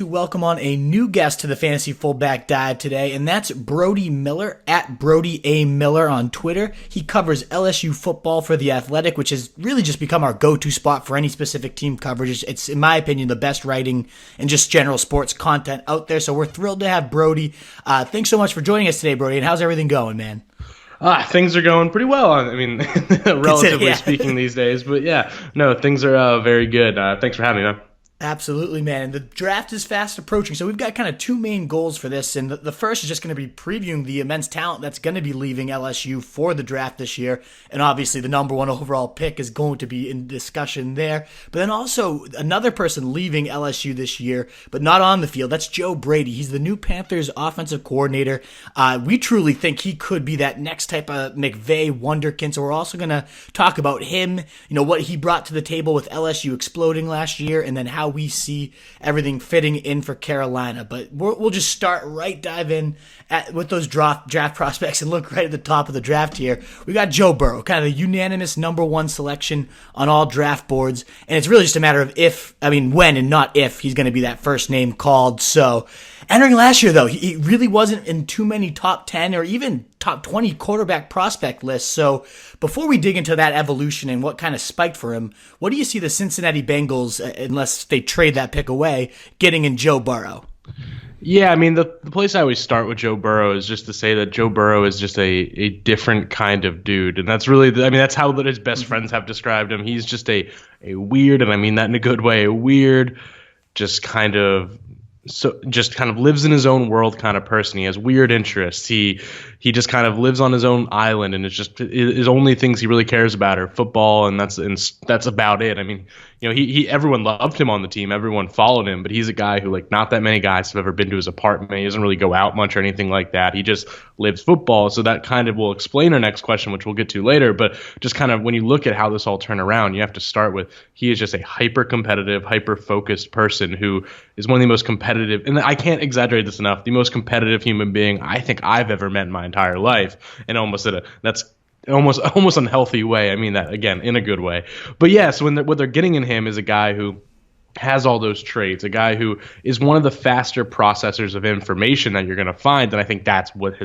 to welcome on a new guest to the Fantasy Fullback Dive today, and that's Brody Miller, at Brody A. Miller on Twitter. He covers LSU football for The Athletic, which has really just become our go-to spot for any specific team coverage. It's, in my opinion, the best writing and just general sports content out there, so we're thrilled to have Brody. Thanks so much for joining us today, Brody, and how's everything going, man? Things are going pretty well. I mean, relatively speaking these days. But yeah, no, things are very good. Thanks for having me, man. Absolutely, man. And the draft is fast approaching, so we've got kind of two main goals for this. And the first is just going to be previewing the immense talent that's going to be leaving LSU for the draft this year. And obviously, the number one overall pick is going to be in discussion there. But then also, another person leaving LSU this year, but not on the field, that's Joe Brady. He's the new Panthers offensive coordinator. We truly think he could be that next type of McVay wonderkind. So we're also going to talk about him, what he brought to the table with LSU exploding last year, and then how we see everything fitting in for Carolina. But we'll just dive in with those draft prospects and look right at the top of the draft here. We got Joe Burrow, kind of the unanimous number one selection on all draft boards. And it's really just a matter of when and not if he's going to be that first name called. So entering last year, though, he really wasn't in too many top 10 or even top 20 quarterback prospect lists. So before we dig into that evolution and what kind of spiked for him, what do you see the Cincinnati Bengals, unless they trade that pick away, getting in Joe Burrow? Yeah, I mean, the place I always start with Joe Burrow is just to say that Joe Burrow is just a different kind of dude. And that's really, that's how his best friends have described him. He's just a weird, and I mean that in a good way, a weird, just kind of lives in his own world kind of person. He has weird interests. He just kind of lives on his own island, and it's just his only things he really cares about are football, and that's about it. I mean, everyone loved him on the team, everyone followed him, but he's a guy who not that many guys have ever been to his apartment. He doesn't really go out much or anything like that. He just lives football. So that kind of will explain our next question, which we'll get to later. But just kind of when you look at how this all turned around, you have to start with he is just a hyper competitive, hyper focused person who is one of the most competitive, and I can't exaggerate this enough, the most competitive human being I think I've ever met in my entire life, and that's almost unhealthy way. I mean that again in a good way. But yeah, so what they're getting in him is a guy who has all those traits, a guy who is one of the faster processors of information that you're going to find. And I think that's what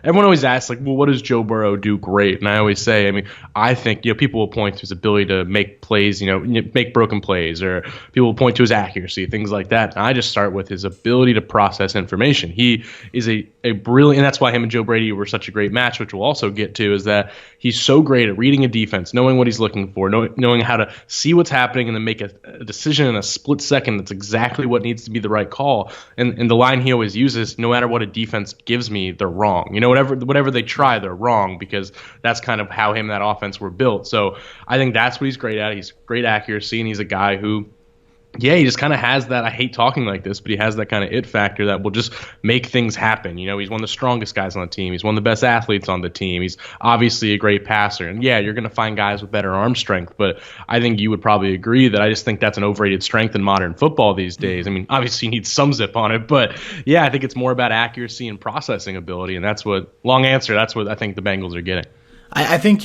everyone always asks, what does Joe Burrow do great? And I always say, I think, people will point to his ability to make plays, make broken plays, or people will point to his accuracy, things like that. And I just start with his ability to process information. He is a brilliant, and that's why him and Joe Brady were such a great match, which we'll also get to, is that he's so great at reading a defense, knowing what he's looking for, knowing how to see what's happening and then make a decision in a split second. That's exactly what needs to be the right call. And the line he always uses, no matter what a defense gives me, they're wrong. Whatever they try, they're wrong, because that's kind of how him and that offense were built. So I think that's what he's great at. He's great accuracy, and he's a guy who, he just kind of has that, I hate talking like this, but he has that kind of it factor that will just make things happen. He's one of the strongest guys on the team. He's one of the best athletes on the team. He's obviously a great passer. And you're going to find guys with better arm strength, but I think you would probably agree that I just think that's an overrated strength in modern football these days. Obviously you need some zip on it, but I think it's more about accuracy and processing ability. And that's what I think the Bengals are getting. I think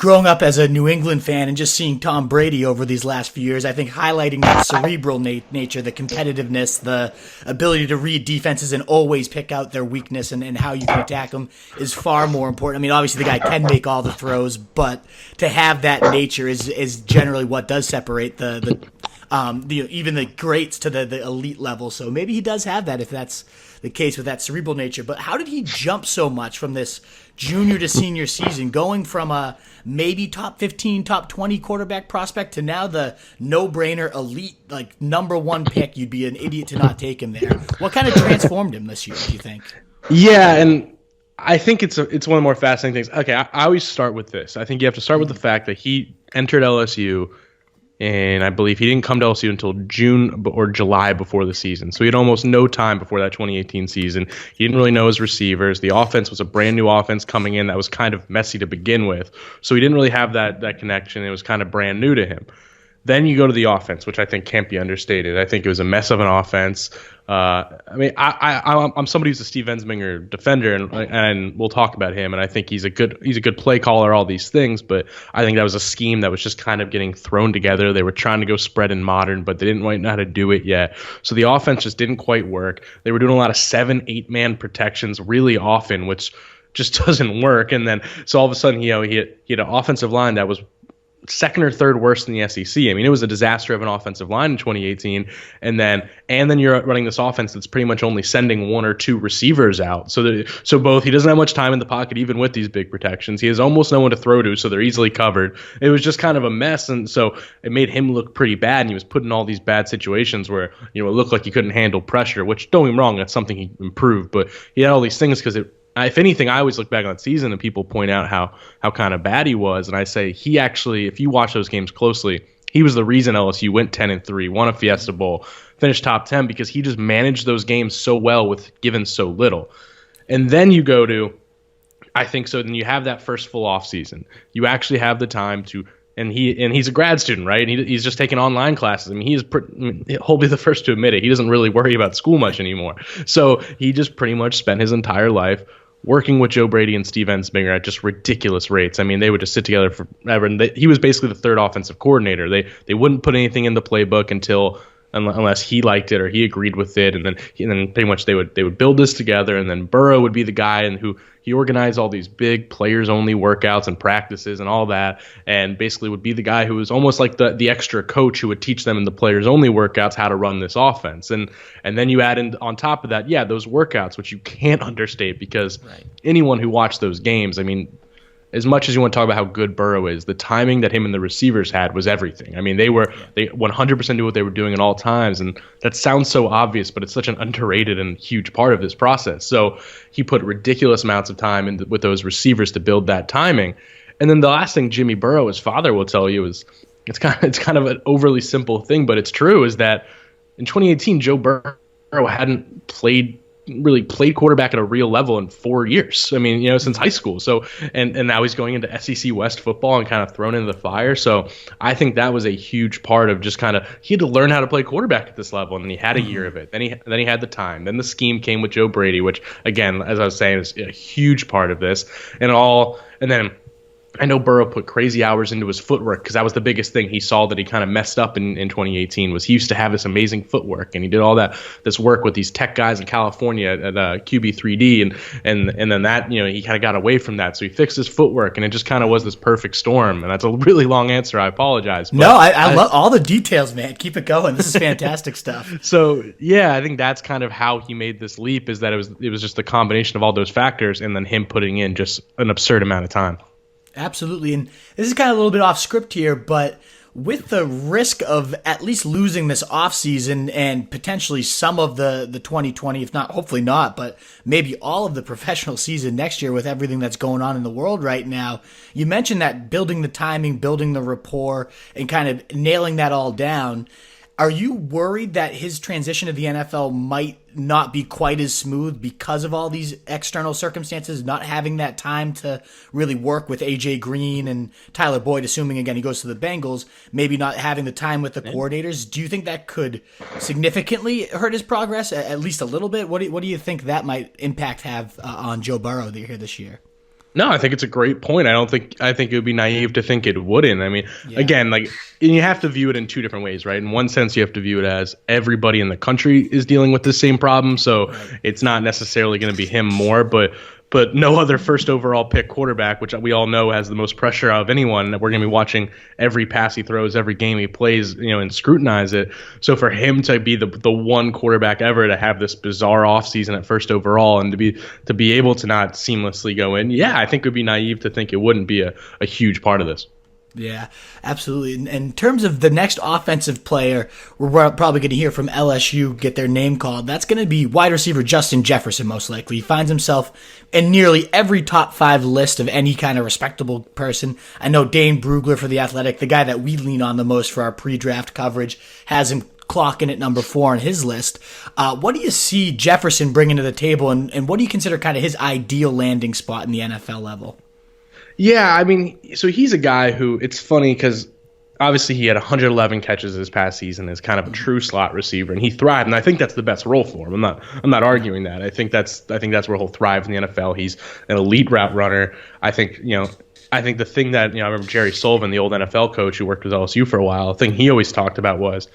growing up as a New England fan and just seeing Tom Brady over these last few years, I think highlighting that cerebral nature, the competitiveness, the ability to read defenses and always pick out their weakness and how you can attack them is far more important. Obviously the guy can make all the throws, but to have that nature is generally what does separate even the greats to the elite level. So maybe he does have that if that's the case with that cerebral nature. But how did he jump so much from this junior to senior season, going from a maybe top 15, top 20 quarterback prospect to now the no-brainer elite, number one pick? You'd be an idiot to not take him there. What kind of transformed him this year, do you think? Yeah, and I think it's one of the more fascinating things. Okay, I always start with this. I think you have to start with the fact that he entered LSU, and I believe he didn't come to LSU until June or July before the season. So he had almost no time before that 2018 season. He didn't really know his receivers. The offense was a brand new offense coming in that was kind of messy to begin with. So he didn't really have that connection. It was kind of brand new to him. Then you go to the offense, which I think can't be understated. I think it was a mess of an offense. I'm somebody who's a Steve Ensminger defender, and we'll talk about him. And I think he's a good play caller, all these things. But I think that was a scheme that was just kind of getting thrown together. They were trying to go spread and modern, but they didn't quite know how to do it yet. So the offense just didn't quite work. They were doing a lot of 7-8 man protections really often, which just doesn't work. And then so all of a sudden, he had an offensive line that was second or third worst in the SEC. I mean, it was a disaster of an offensive line in 2018. And then you're running this offense that's pretty much only sending 1 or 2 receivers out. So both, he doesn't have much time in the pocket, even with these big protections. He has almost no one to throw to, so they're easily covered. It was just kind of a mess. And so it made him look pretty bad. And he was put in all these bad situations where, it looked like he couldn't handle pressure, which, don't get me wrong, that's something he improved. But he had all these things because if anything, I always look back on that season and people point out how kind of bad he was. And I say he actually, if you watch those games closely, he was the reason LSU went 10-3, won a Fiesta Bowl, finished top 10 because he just managed those games so well with given so little. And then you go to, I think so, then you have that first full off season. You actually have the time to, and he's a grad student, right? And he's just taking online classes. I mean, he'll be the first to admit it. He doesn't really worry about school much anymore. So he just pretty much spent his entire life working with Joe Brady and Steve Ensminger at just ridiculous rates. I mean, they would just sit together forever. And he was basically the third offensive coordinator. They wouldn't put anything in the playbook unless he liked it or he agreed with it, and then pretty much they would build this together, and then Burrow would be the guy and who he organized all these big players only workouts and practices and all that, and basically would be the guy who was almost like the extra coach who would teach them in the players only workouts how to run this offense. And then you add in on top of that, those workouts, which you can't understate because anyone who watched those games, I mean, as much as you want to talk about how good Burrow is, the timing that him and the receivers had was everything. I mean, they 100% knew what they were doing at all times, and that sounds so obvious, but it's such an underrated and huge part of this process. So he put ridiculous amounts of time with those receivers to build that timing. And then the last thing Jimmy Burrow, his father, will tell you is it's kind of an overly simple thing, but it's true, is that in 2018, Joe Burrow hadn't played quarterback at a real level in 4 years. I mean, since high school. So, and now he's going into SEC West football and kind of thrown into the fire. So I think that was a huge part of just he had to learn how to play quarterback at this level. And then he had a year of it. Then he had the time. Then the scheme came with Joe Brady, which again, as I was saying, is a huge part of this and then I know Burrow put crazy hours into his footwork because that was the biggest thing he saw that he kind of messed up in 2018 was he used to have this amazing footwork, and he did all this work with these tech guys in California at QB3D, and then that, he kind of got away from that. So he fixed his footwork, and it just kind of was this perfect storm. And that's a really long answer. I apologize. But no, I love all the details, man. Keep it going. This is fantastic stuff. So, I think that's kind of how he made this leap, is that it was just the combination of all those factors and then him putting in just an absurd amount of time. Absolutely. And this is kind of a little bit off script here, but with the risk of at least losing this offseason and potentially some of the 2020, if not, hopefully not, but maybe all of the professional season next year with everything that's going on in the world right now, you mentioned that building the timing, building the rapport, and kind of nailing that all down. Are you worried that his transition to the NFL might not be quite as smooth because of all these external circumstances, not having that time to really work with A.J. Green and Tyler Boyd, assuming, again, he goes to the Bengals, maybe not having the time with the coordinators? Do you think that could significantly hurt his progress, at least a little bit? What do you think that might impact have on Joe Burrow here this year? No, I think it's a great point. I think it would be naive to think it wouldn't. I mean, again, and you have to view it in two different ways, right? In one sense, you have to view it as everybody in the country is dealing with the same problem, so it's not necessarily going to be him more, but no other first overall pick quarterback, which we all know has the most pressure out of anyone. We're going to be watching every pass he throws, every game he plays, and scrutinize it. So for him to be the one quarterback ever to have this bizarre offseason at first overall and to be able to not seamlessly go in, I think it would be naive to think it wouldn't be a huge part of this. Yeah, absolutely. In terms of the next offensive player, we're probably going to hear from LSU get their name called. That's going to be wide receiver Justin Jefferson, most likely. He finds himself in nearly every top 5 list of any kind of respectable person. I know Dane Brugler for The Athletic, the guy that we lean on the most for our pre-draft coverage, has him clocking at number 4 on his list. What do you see Jefferson bringing to the table, and what do you consider kind of his ideal landing spot in the NFL level? Yeah, I mean, so he's a guy who, it's funny because obviously he had 111 catches this past season as kind of a true slot receiver, and he thrived. And I think that's the best role for him. I'm not arguing that. I think that's where he'll thrive in the NFL. He's an elite route runner. I think the thing that, I remember Jerry Sullivan, the old NFL coach who worked with LSU for a while, the thing he always talked about was,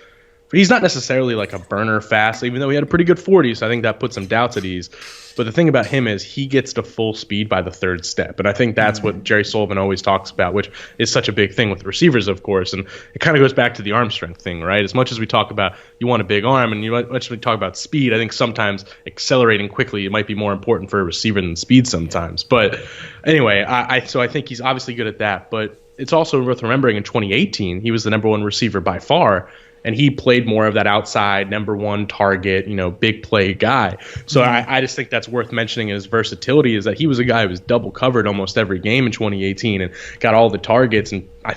he's not necessarily like a burner fast, even though he had a pretty good 40, so I think that puts some doubts at ease. But the thing about him is he gets to full speed by the third step. And I think that's what Jerry Sullivan always talks about, which is such a big thing with receivers, of course. And it kind of goes back to the arm strength thing, right? As much as we talk about you want a big arm and much as we talk about speed, I think sometimes accelerating quickly, it might be more important for a receiver than speed sometimes. But anyway, so I think he's obviously good at that. But it's also worth remembering in 2018, he was the number one receiver by far. And he played more of that outside number one target, big play guy. So I just think that's worth mentioning in his versatility is that he was a guy who was double covered almost every game in 2018 and got all the targets. And I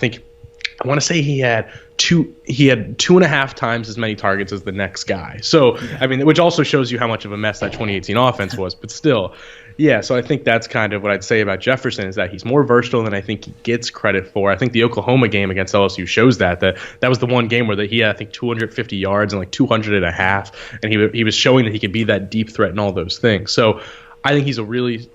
want to say he had 2.5 times as many targets as the next guy. So, which also shows you how much of a mess that 2018 offense was, but still. Yeah, so I think that's kind of what I'd say about Jefferson is that he's more versatile than I think he gets credit for. I think the Oklahoma game against LSU shows that was the one game where he had, I think, 250 yards and like 200.5, and he was showing that he could be that deep threat and all those things. So I think he's a really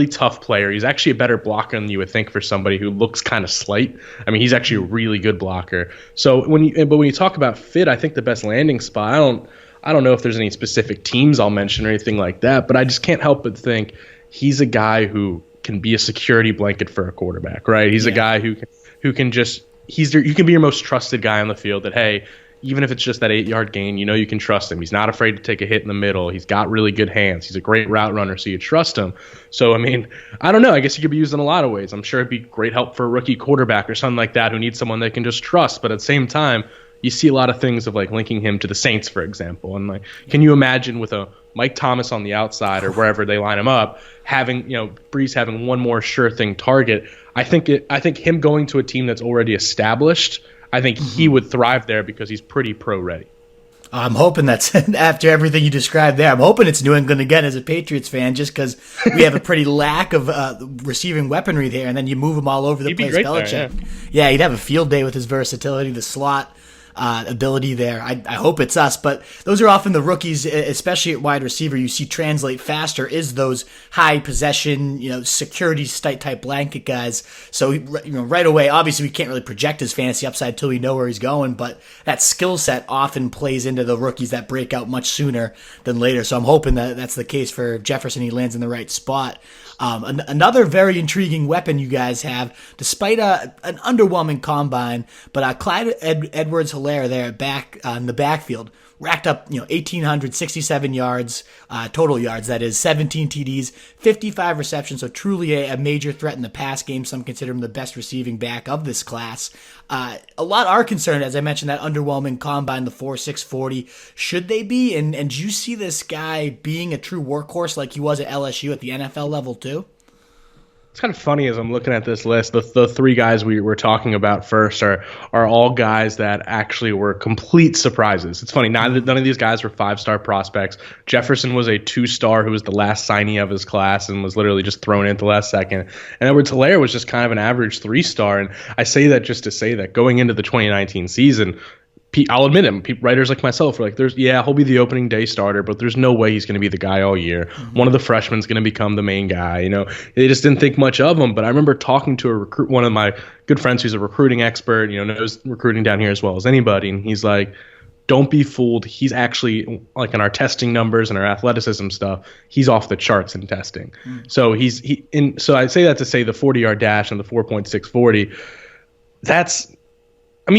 tough player. He's actually a better blocker than you would think for somebody who looks kind of slight. He's actually a really good blocker. So when you talk about fit, I think the best landing spot, I don't know if there's any specific teams I'll mention or anything like that, but I just can't help but think he's a guy who can be a security blanket for a quarterback, right? He's a guy who can just you can be your most trusted guy on the field that, hey, even if it's just that 8-yard gain, you can trust him. He's not afraid to take a hit in the middle. He's got really good hands. He's a great route runner, so you trust him. So, I don't know. I guess he could be used in a lot of ways. I'm sure it'd be great help for a rookie quarterback or something like that who needs someone they can just trust. But at the same time, you see a lot of things of linking him to the Saints, for example. And can you imagine with a Mike Thomas on the outside or wherever they line him up, having, Brees having one more sure thing target? I think him going to a team that's already established, I think he would thrive there because he's pretty pro ready. I'm hoping that's after everything you described there. I'm hoping it's New England again as a Patriots fan, just because we have a pretty lack of receiving weaponry there, and then you move him all over the place. Belichick, yeah, he'd have a field day with his versatility, the slot ability there. I hope it's us, but those are often the rookies, especially at wide receiver, you see translate faster is those high possession, security type blanket guys. So, right away, obviously we can't really project his fantasy upside until we know where he's going, but that skill set often plays into the rookies that break out much sooner than later. So I'm hoping that that's the case for Jefferson. He lands in the right spot. Another very intriguing weapon you guys have, despite an underwhelming combine, but Clyde Edwards-Helaire there back in the backfield racked up 1,867 yards, total yards, that is 17 TDs, 55 receptions, so truly a major threat in the pass game. Some consider him the best receiving back of this class. A lot are concerned, as I mentioned, that underwhelming combine, the 4.6 40. Should they be? And do you see this guy being a true workhorse like he was at LSU at the NFL level too? It's kind of funny as I'm looking at this list. The three guys we were talking about first are all guys that actually were complete surprises. It's funny, none of these guys were 5-star prospects. Jefferson was a 2-star who was the last signee of his class and was literally just thrown in at the last second. And Edwards-Helaire was just kind of an average 3-star. And I say that just to say that going into the 2019 season, I'll admit him. Writers like myself are like, he'll be the opening day starter, but there's no way he's going to be the guy all year. Mm-hmm. One of the freshmen's going to become the main guy. They just didn't think much of him. But I remember talking to one of my good friends who's a recruiting expert, knows recruiting down here as well as anybody, and he's like, don't be fooled. He's actually, like in our testing numbers and our athleticism stuff, he's off the charts in testing. Mm-hmm. So so I say that to say the 40-yard dash and the 4.6 40, that's.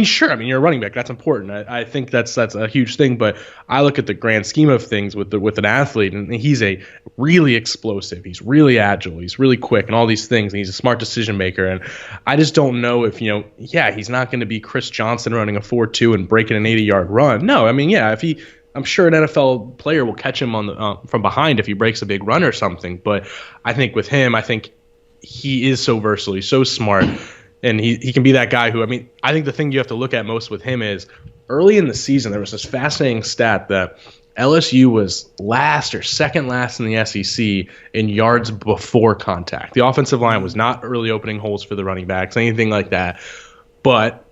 Sure. You're a running back. That's important. I think that's a huge thing. But I look at the grand scheme of things with an athlete, and he's a really explosive. He's really agile. He's really quick, and all these things. And he's a smart decision maker. And I just don't know if he's not going to be Chris Johnson running a 4.2 and breaking an 80-yard run. No, I'm sure an NFL player will catch him from behind if he breaks a big run or something. But I think with him, he is so versatile. He's so smart. And he can be that guy who, I think the thing you have to look at most with him is early in the season, there was this fascinating stat that LSU was last or second last in the SEC in yards before contact. The offensive line was not really opening holes for the running backs, anything like that. But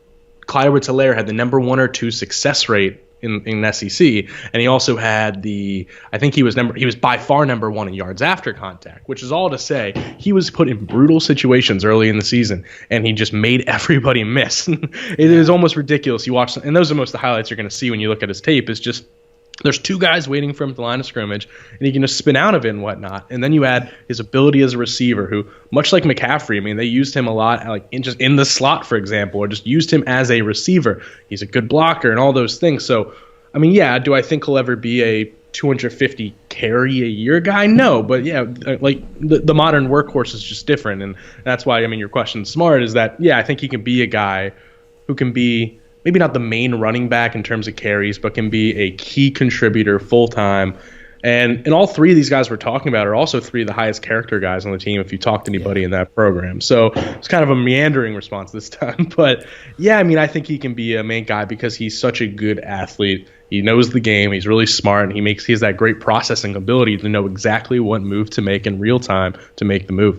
Clyde Edwards-Helaire had the number 1 or 2 success rate in SEC, and he also had I think he was by far number 1 in yards after contact, which is all to say he was put in brutal situations early in the season, and he just made everybody miss. It is almost ridiculous. You watch, and those are most of the highlights you're going to see when you look at his tape. Is just there's 2 guys waiting for him at the line of scrimmage, and he can just spin out of it and whatnot. And then you add his ability as a receiver, who, much like McCaffrey, I mean, they used him a lot, like in the slot, for example, or just used him as a receiver. He's a good blocker and all those things. So, I mean, yeah, do I think he'll ever be a 250 carry a year guy? No, but yeah, like the modern workhorse is just different, and that's why, I mean, your question's smart. Is that, yeah, I think he can be a guy who can be maybe not the main running back in terms of carries, but can be a key contributor full-time. And all 3 of these guys we're talking about are also 3 of the highest character guys on the team if you talk to anybody in that program. So it's kind of a meandering response this time. But, yeah, I mean, I think he can be a main guy because he's such a good athlete. He knows the game. He's really smart, and he has that great processing ability to know exactly what move to make in real time to make the move.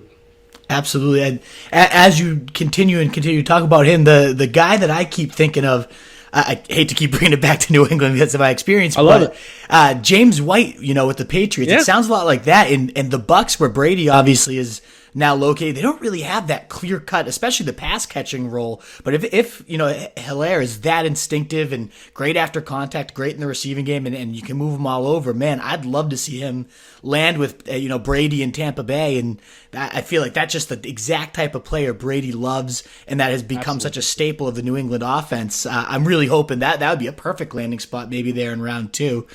Absolutely. And as you continue to talk about him, the guy that I keep thinking of, I hate to keep bringing it back to New England because of my experience. I love it. James White, with the Patriots, It sounds a lot like that. And the Bucs, where Brady obviously is now located, they don't really have that clear cut, especially the pass catching role. But if Helaire is that instinctive and great after contact, great in the receiving game, and you can move him all over, man, I'd love to see him land with Brady in Tampa Bay. And I feel like that's just the exact type of player Brady loves, and that has become such a staple of the New England offense. I'm really hoping that would be a perfect landing spot, maybe there in round 2.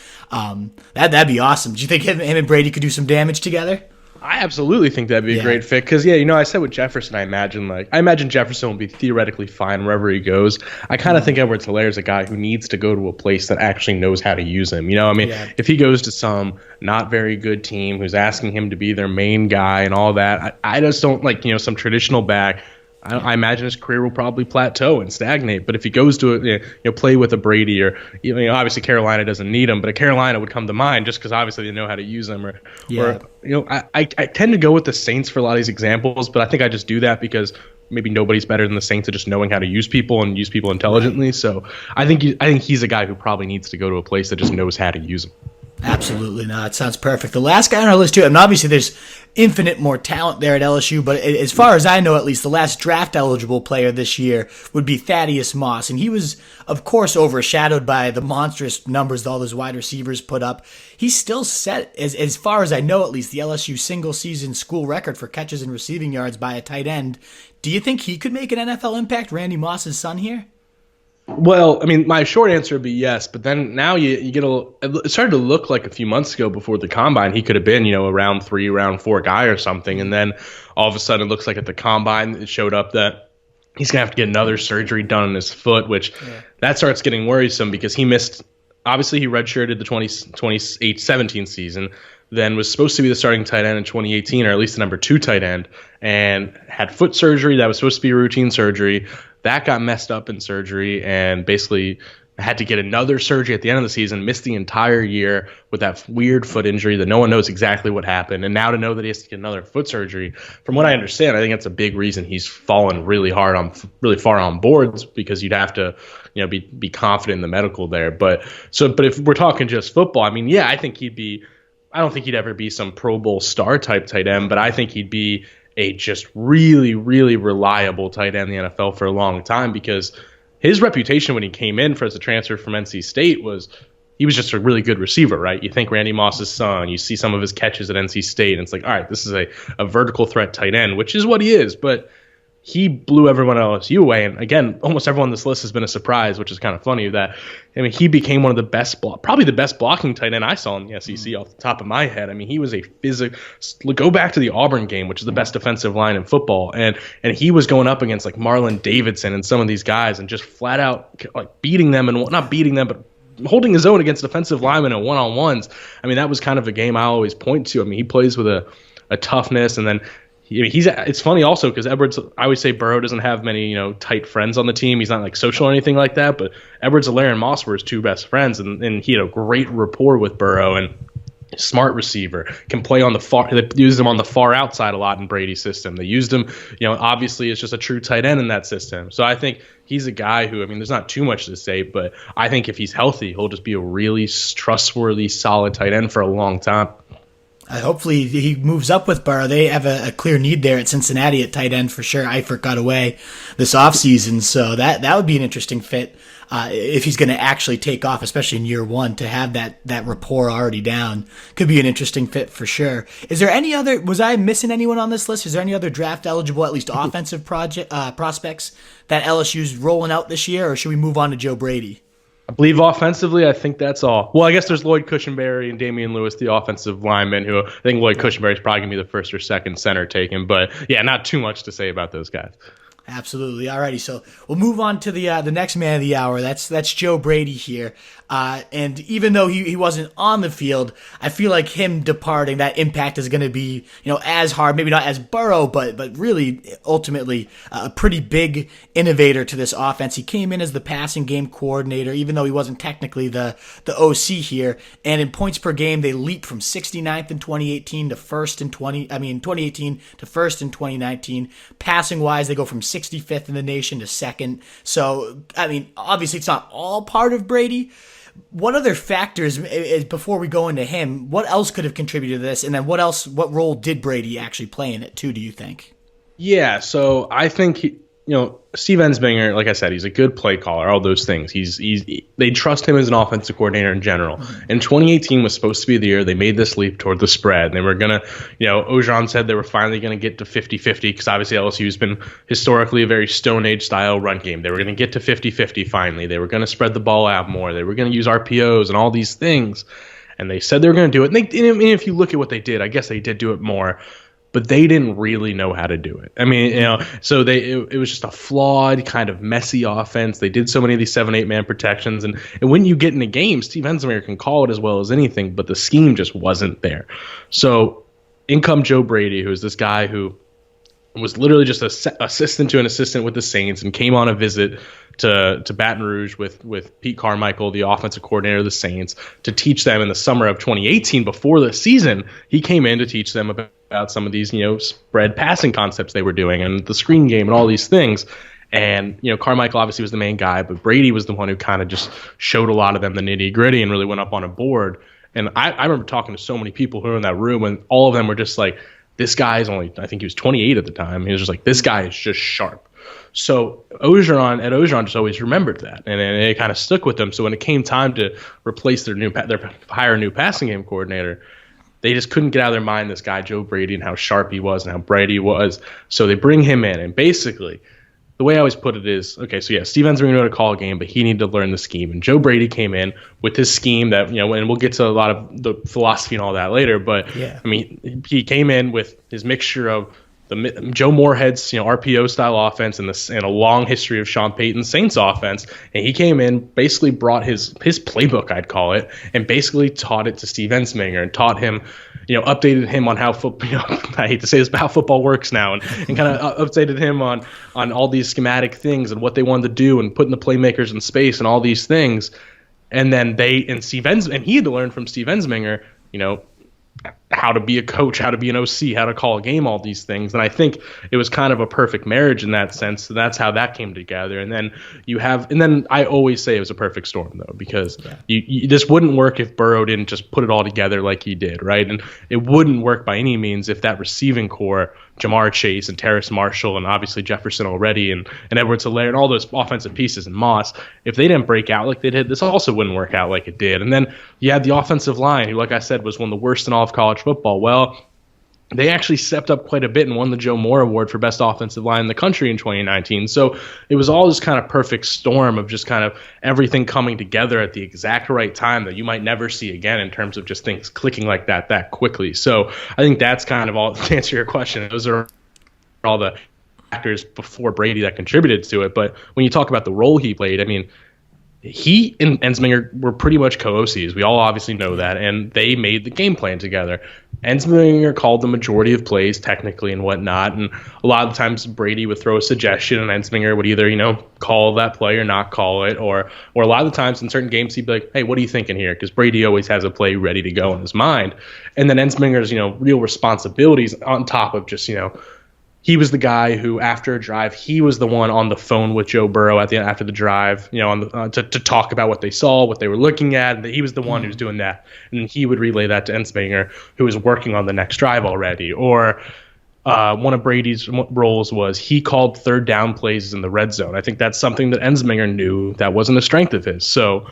That'd be awesome. Do you think him and Brady could do some damage together? I absolutely think that'd be a great fit because, I said with Jefferson, I imagine Jefferson will be theoretically fine wherever he goes. I kind of think Edwards-Helaire is a guy who needs to go to a place that actually knows how to use him. If he goes to some not very good team who's asking him to be their main guy and all that, I just don't like, some traditional back. I imagine his career will probably plateau and stagnate. But if he goes to play with a Brady or obviously Carolina doesn't need him, but a Carolina would come to mind just because obviously they know how to use him. I tend to go with the Saints for a lot of these examples, but I think I just do that because maybe nobody's better than the Saints at just knowing how to use people and use people intelligently. So I think he's a guy who probably needs to go to a place that just knows how to use them. Absolutely. No, it sounds perfect. The last guy on our list, too, I mean, obviously there's infinite more talent there at LSU, but as far as I know, at least, the last draft-eligible player this year would be Thaddeus Moss, and he was, of course, overshadowed by the monstrous numbers that all those wide receivers put up. He's still set, as far as I know, at least, the LSU single-season school record for catches and receiving yards by a tight end. Do you think he could make an NFL impact, Randy Moss's son here? Well, I mean, my short answer would be yes, but then now you get it started to look like a few months ago before the combine he could have been, a round 3, round 4 guy or something, and then all of a sudden it looks like at the combine it showed up that he's going to have to get another surgery done on his foot, which that starts getting worrisome because he redshirted the 2017 season, then was supposed to be the starting tight end in 2018, or at least the number 2 tight end, and had foot surgery that was supposed to be routine surgery. That got messed up in surgery and basically had to get another surgery at the end of the season, missed the entire year with that weird foot injury that no one knows exactly what happened. And now to know that he has to get another foot surgery, from what I understand, I think that's a big reason he's fallen really far on boards, because you'd have to, be confident in the medical there. But if we're talking just football, I mean, I think I don't think he'd ever be some Pro Bowl star type tight end, but I think he'd be a just really, really reliable tight end in the NFL for a long time, because his reputation when he came in as a transfer from NC State was he was just a really good receiver, right? You think Randy Moss's son, you see some of his catches at NC State, and it's like, all right, this is a vertical threat tight end, which is what he is, but he blew everyone at LSU away. And again, almost everyone on this list has been a surprise, which is kind of funny that, I mean, he became one of the best, probably the best blocking tight end I saw in the SEC off the top of my head. I mean, he was a go back to the Auburn game, which is the best defensive line in football. And he was going up against like Marlon Davidson and some of these guys and just flat out like beating them, and not beating them, but holding his own against defensive linemen and one-on-ones. I mean, that was kind of a game I always point to. I mean, he plays with a toughness, and then it's funny also because I always say Burrow doesn't have many, tight friends on the team. He's not like social or anything like that, but Edwards-Helaire and Moss were his 2 best friends, and he had a great rapport with Burrow. And smart receiver, can play on the far. They used him on the far outside a lot in Brady's system. They used him, obviously it's just a true tight end in that system. So I think he's a guy who, there's not too much to say, but I think if he's healthy, he'll just be a really trustworthy, solid tight end for a long time. Hopefully he moves up with Burrow. They have a clear need there at Cincinnati at tight end for sure. Eifert got away this offseason, so that would be an interesting fit if he's going to actually take off, especially in year one, to have that rapport already down. Could be an interesting fit for sure. Is there any other, was I missing anyone on this list? Is there any other draft eligible, at least offensive prospects that LSU's rolling out this year, or should we move on to Joe Brady? I believe offensively, I think that's all. Well, I guess there's Lloyd Cushenberry and Damian Lewis, the offensive linemen, who I think Lloyd Cushenberry is probably going to be the first or second center taken. But, yeah, not too much to say about those guys. Absolutely. Alrighty, so we'll move on to the next man of the hour. That's Joe Brady here. And even though he wasn't on the field, I feel like him departing, that impact is going to be as hard, maybe not as Burrow, but really ultimately a pretty big innovator to this offense. He came in as the passing game coordinator, even though he wasn't technically the OC here. And in points per game, they leaped from 69th in 2018 to first in 2018 to first in 2019. Passing wise, they go from 65th in the nation to second. So, obviously it's not all part of Brady. What other factors, before we go into him, what else could have contributed to this? And then what role did Brady actually play in it too, do you think? Yeah, so I think, Steve Ensminger, like I said, he's a good play caller, all those things. They trust him as an offensive coordinator in general. And 2018 was supposed to be the year they made this leap toward the spread. They were going to, Ogeron said they were finally going to get to 50-50 because obviously LSU's been historically a very Stone Age style run game. They were going to get to 50-50 finally. They were going to spread the ball out more. They were going to use RPOs and all these things. And they said they were going to do it. And if you look at what they did, I guess they did do it more. But they didn't really know how to do it. So it was just a flawed, kind of messy offense. They did so many of these 7-8 man protections. And when you get in a game, Steve Ensminger can call it as well as anything, but the scheme just wasn't there. So in come Joe Brady, who is this guy who was literally just an assistant to an assistant with the Saints and came on a visit to Baton Rouge with Pete Carmichael, the offensive coordinator of the Saints, to teach them in the summer of 2018 before the season. He came in to teach them about some of these, spread passing concepts they were doing and the screen game and all these things. And, Carmichael obviously was the main guy, but Brady was the one who kind of just showed a lot of them the nitty gritty and really went up on a board. And I remember talking to so many people who were in that room, and all of them were just like, this guy is only, I think he was 28 at the time. He was just like, this guy is just sharp. So Ogeron just always remembered that, and it kind of stuck with them. So when it came time to replace hire a new passing game coordinator, they just couldn't get out of their mind this guy Joe Brady and how sharp he was and how bright he was. So they bring him in, and basically the way I always put it is, okay, so yeah, Steve Ensminger knew how to call a game, but he needed to learn the scheme. And Joe Brady came in with his scheme that, and we'll get to a lot of the philosophy and all that later, but yeah. He came in with his mixture of the Joe Moorhead's RPO style offense and a long history of Sean Payton's Saints offense, and he came in, basically brought his playbook, I'd call it, and basically taught it to Steve Ensminger and taught him, updated him on how I hate to say this, but how football works now, and kind of updated him on all these schematic things and what they wanted to do and putting the playmakers in space and all these things, and then he had to learn from Steve Ensminger, how to be a coach, how to be an OC, how to call a game, all these things. And I think it was kind of a perfect marriage in that sense. So that's how that came together. And then I always say it was a perfect storm, though, because this wouldn't work if Burrow didn't just put it all together like he did, right? And it wouldn't work by any means if that receiving core, Jamar Chase and Terrace Marshall and obviously Jefferson already and Edwards-Helaire and all those offensive pieces and Moss, if they didn't break out like they did, this also wouldn't work out like it did. And then you had the offensive line, who, like I said, was one of the worst in all of college football. Well, they actually stepped up quite a bit and won the Joe Moore Award for best offensive line in the country in 2019. So it was all this kind of perfect storm of just kind of everything coming together at the exact right time that you might never see again in terms of just things clicking like that quickly. So I think that's kind of all, to answer your question, those are all the factors before Brady that contributed to it. But when you talk about the role he played, he and Ensminger were pretty much co-OCs. We all obviously know that, and they made the game plan together. Ensminger called the majority of plays technically and whatnot, and a lot of times Brady would throw a suggestion and Ensminger would either, call that play or not call it, or a lot of the times in certain games he'd be like, hey, what are you thinking here? Because Brady always has a play ready to go in his mind. And then Ensminger's, real responsibilities on top of just, he was the guy who, after a drive, he was the one on the phone with Joe Burrow after the drive, to talk about what they saw, what they were looking at. And he was the one who was doing that, and he would relay that to Ensminger, who was working on the next drive already. Or one of Brady's roles was he called third down plays in the red zone. I think that's something that Ensminger knew that wasn't a strength of his. So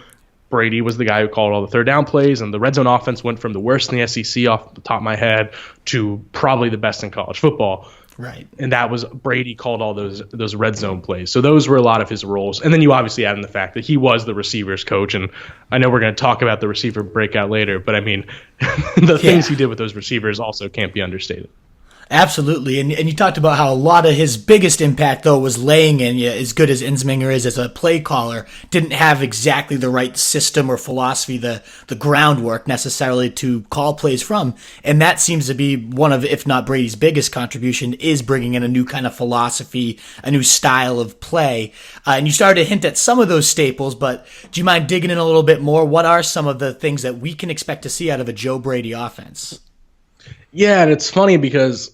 Brady was the guy who called all the third down plays, and the red zone offense went from the worst in the SEC off the top of my head to probably the best in college football. Right. And that was Brady called all those red zone plays. So those were a lot of his roles. And then you obviously add in the fact that he was the receivers coach. And I know we're going to talk about the receiver breakout later, but I mean, the things he did with those receivers also can't be understated. Absolutely. And you talked about how a lot of his biggest impact, though, was laying in. As good as Ensminger is as a play caller, didn't have exactly the right system or philosophy, the groundwork necessarily to call plays from. And that seems to be one of, if not Brady's biggest contribution, is bringing in a new kind of philosophy, a new style of play. And you started to hint at some of those staples, but do you mind digging in a little bit more? What are some of the things that we can expect to see out of a Joe Brady offense? Yeah, and it's funny because,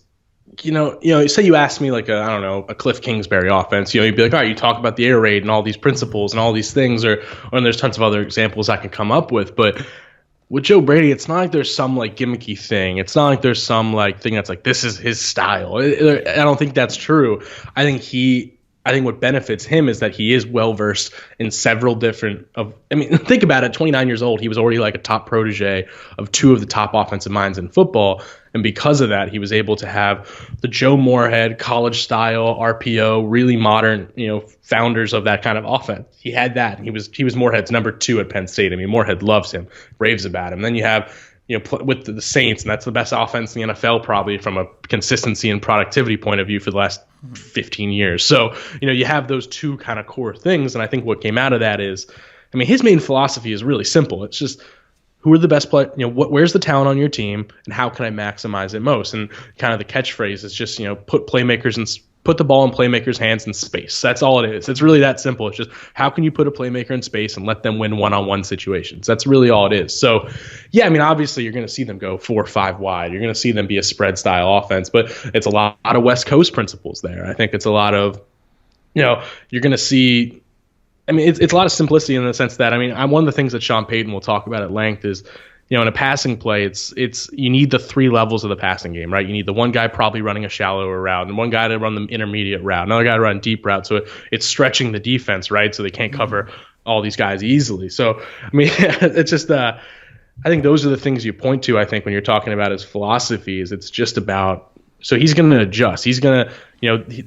say you asked me like a Cliff Kingsbury offense, you'd be like, all right, you talk about the air raid and all these principles and all these things, or there's tons of other examples I can come up with. But with Joe Brady, it's not like there's some like gimmicky thing. It's not like there's some like thing that's like, this is his style. I don't think that's true. I think what benefits him is that he is well-versed in several different think about it, 29 years old, he was already like a top protege of two of the top offensive minds in football. And because of that, he was able to have the Joe Moorhead college style RPO, really modern, founders of that kind of offense. He had that. And he was Moorhead's number 2 at Penn State. I mean, Moorhead loves him, raves about him. Then you have with the Saints, and that's the best offense in the NFL probably from a consistency and productivity point of view for the last 15 years. So, you have those two kind of core things. And I think what came out of that is, his main philosophy is really simple. It's just, who are the best players? Where's the talent on your team, and how can I maximize it most? And kind of the catchphrase is just, put the ball in playmakers' hands in space. That's all it is. It's really that simple. It's just, how can you put a playmaker in space and let them win one-on-one situations? That's really all it is. So, yeah, obviously you're going to see them go 4 or 5 wide. You're going to see them be a spread-style offense, but it's a lot of West Coast principles there. I think it's a lot of, you're going to see. It's a lot of simplicity in the sense that, one of the things that Sean Payton will talk about at length is, in a passing play, it's you need the 3 levels of the passing game, right? You need the one guy probably running a shallower route, and one guy to run the intermediate route, another guy to run deep route. So it's stretching the defense, right? So they can't cover all these guys easily. So, it's just, I think those are the things you point to, I think, when you're talking about his philosophies. It's just about, so he's going to adjust. He's going to,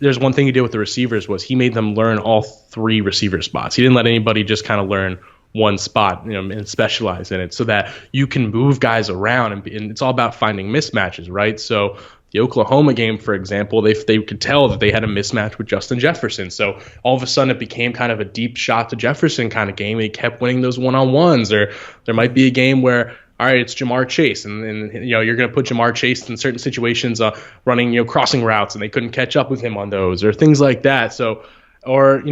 there's one thing he did with the receivers was he made them learn all 3 receiver spots. He didn't let anybody just kind of learn one spot, and specialize in it so that you can move guys around, and it's all about finding mismatches, right? So the Oklahoma game, for example, they could tell that they had a mismatch with Justin Jefferson. So all of a sudden it became kind of a deep shot to Jefferson kind of game. He kept winning those one-on-ones. Or there might be a game where, all right, it's Jamar Chase, and you're going to put Jamar Chase in certain situations running crossing routes, and they couldn't catch up with him on those, or things like that. So, or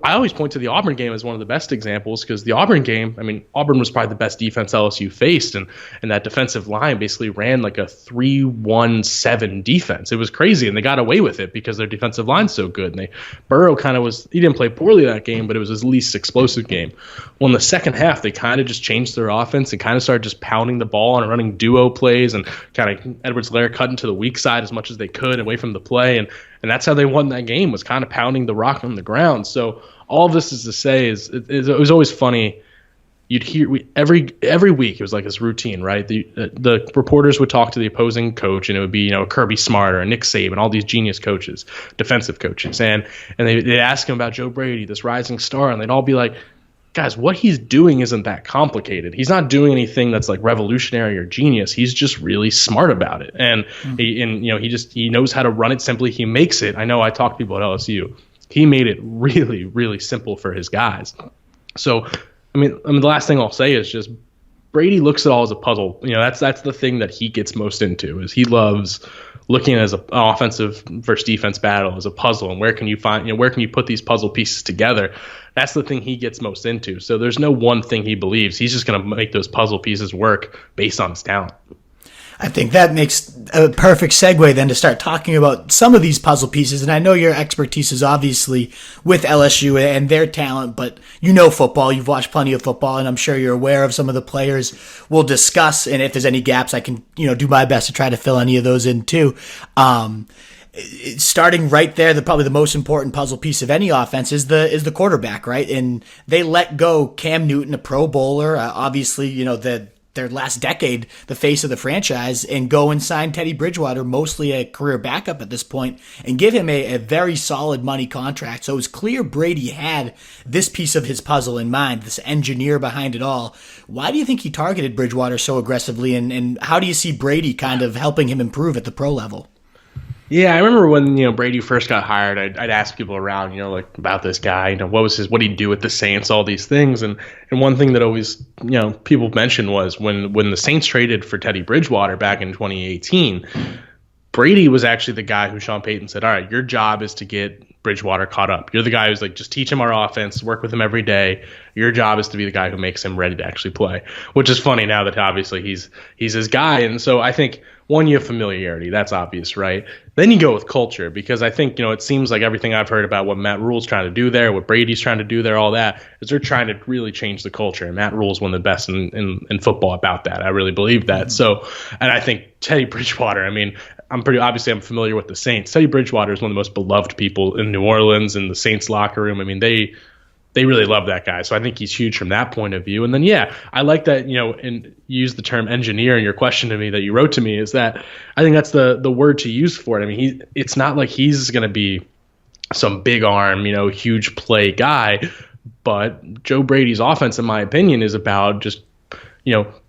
I always point to the Auburn game as one of the best examples, because the Auburn game, Auburn was probably the best defense LSU faced, and that defensive line basically ran like a 3-1-7 defense. It was crazy, and they got away with it because their defensive line's so good. And Burrow he didn't play poorly that game, but it was his least explosive game. Well, in the second half, they kind of just changed their offense and kind of started just pounding the ball and running duo plays, and kind of Edwards-Helaire cutting to the weak side as much as they could away from the play, and that's how they won that game, was kind of pounding the rock on the ground. So all of this is to say is it was always funny. You'd hear every week it was like this routine, right? The reporters would talk to the opposing coach, and it would be Kirby Smart or Nick Saban, all these genius coaches, defensive coaches, and they'd ask him about Joe Brady, this rising star, and they'd all be like, guys, what he's doing isn't that complicated. He's not doing anything that's like revolutionary or genius. He's just really smart about it. And he knows how to run it simply. He makes it. I know I talk to people at LSU. He made it really, really simple for his guys. So, the last thing I'll say is just Brady looks at it all as a puzzle. That's the thing that he gets most into, is he loves looking at it as an offensive versus defense battle, as a puzzle, and where can you put these puzzle pieces together. That's the thing he gets most into. So there's no one thing he believes. He's just going to make those puzzle pieces work based on his talent. I think that makes a perfect segue then to start talking about some of these puzzle pieces. And I know your expertise is obviously with LSU and their talent, but you know football, you've watched plenty of football, and I'm sure you're aware of some of the players we'll discuss. And if there's any gaps, I can, do my best to try to fill any of those in too. Starting right there, probably the most important puzzle piece of any offense is the quarterback, right? And they let go Cam Newton, a Pro Bowler, obviously, their last decade, the face of the franchise, and go and sign Teddy Bridgewater, mostly a career backup at this point, and give him a very solid money contract. So it was clear Brady had this piece of his puzzle in mind, this engineer behind it all. Why do you think he targeted Bridgewater so aggressively, and how do you see Brady kind of helping him improve at the pro level? Yeah, I remember when Brady first got hired, I'd ask people around, about this guy, what did he do with the Saints, all these things, and one thing that always people mentioned was when the Saints traded for Teddy Bridgewater back in 2018, Brady was actually the guy who Sean Payton said, all right, your job is to get Bridgewater caught up. You're the guy who's like, just teach him our offense, work with him every day. Your job is to be the guy who makes him ready to actually play, which is funny now that obviously he's his guy. And so I think, one, you have familiarity. That's obvious, right? Then you go with culture, because I think, it seems like everything I've heard about what Matt Rule's trying to do there, what Brady's trying to do there, all that, is they're trying to really change the culture. And Matt Rule's one of the best in football about that. I really believe that. So, and I think Teddy Bridgewater, I'm familiar with the Saints. Teddy Bridgewater is one of the most beloved people in New Orleans, in the Saints locker room. They really love that guy. So I think he's huge from that point of view. And then, yeah, I like that, and use the term engineer in your question to me that you wrote to me, is that I think that's the word to use for it. It's not like he's going to be some big arm, huge play guy, but Joe Brady's offense, in my opinion, is about just,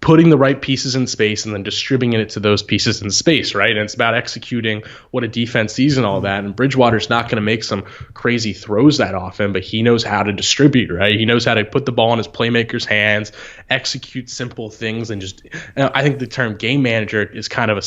putting the right pieces in space and then distributing it to those pieces in space, right? And it's about executing what a defense sees and all that. And Bridgewater's not going to make some crazy throws that often, but he knows how to distribute, right? He knows how to put the ball in his playmakers' hands, execute simple things, and I think the term game manager is kind of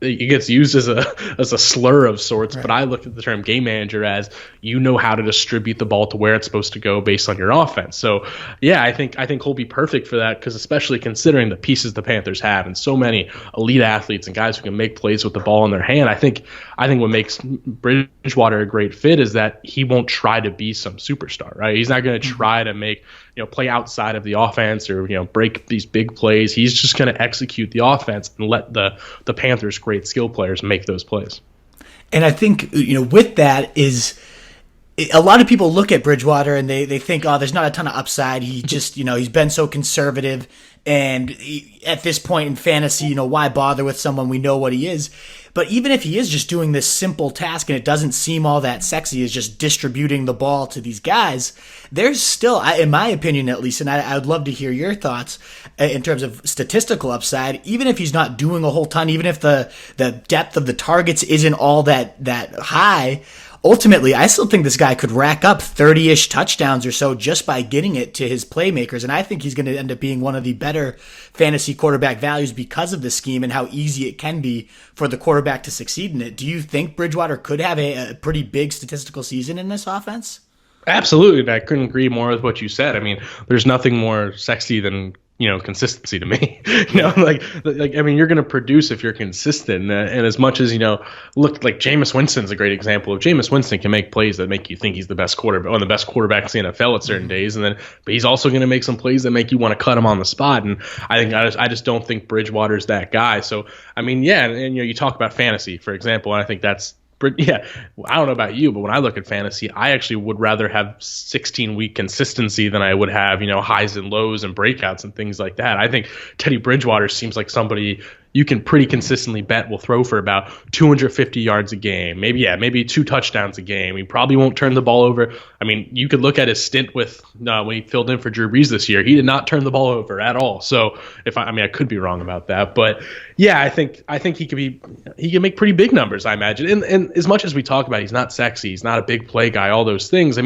it gets used as a slur of sorts, right. But I look at the term game manager as how to distribute the ball to where it's supposed to go based on your offense. So yeah, I think he'll be perfect for that, because especially considering the pieces the Panthers have and so many elite athletes and guys who can make plays with the ball in their hand. I think what makes Bridgewater a great fit is that he won't try to be some superstar, right? He's not going to try to make play outside of the offense or break these big plays. He's just going to execute the offense and let the Panthers' great skill players make those plays. And I think with that is a lot of people look at Bridgewater and they think, oh, there's not a ton of upside. He just he's been so conservative, and at this point in fantasy, why bother with someone we know what he is? But even if he is just doing this simple task and it doesn't seem all that sexy, is just distributing the ball to these guys, there's still, in my opinion at least, and I would love to hear your thoughts in terms of statistical upside, even if he's not doing a whole ton, even if the depth of the targets isn't all that high, ultimately, I still think this guy could rack up 30-ish touchdowns or so just by getting it to his playmakers. And I think he's going to end up being one of the better fantasy quarterback values because of the scheme and how easy it can be for the quarterback to succeed in it. Do you think Bridgewater could have a pretty big statistical season in this offense? Absolutely. I couldn't agree more with what you said. There's nothing more sexy than consistency to me. You're going to produce if you're consistent. And as much as, look, like Jameis Winston's a great example of Jameis Winston can make plays that make you think he's the best quarterback, one of the best quarterbacks in the NFL at certain days. But he's also going to make some plays that make you want to cut him on the spot. And I just don't think Bridgewater's that guy. So, yeah. And, you talk about fantasy, for example, and I think that's, yeah, I don't know about you, but when I look at fantasy, I actually would rather have 16-week consistency than I would have, highs and lows and breakouts and things like that. I think Teddy Bridgewater seems like somebody you can pretty consistently bet will throw for about 250 yards a game, maybe 2 touchdowns a game. He probably won't turn the ball over. You could look at his stint with when he filled in for Drew Brees this year. He did not turn the ball over at all. So I could be wrong about that, but yeah, I think he can make pretty big numbers, I imagine. And as much as we talk about, he's not sexy, he's not a big play guy, all those things.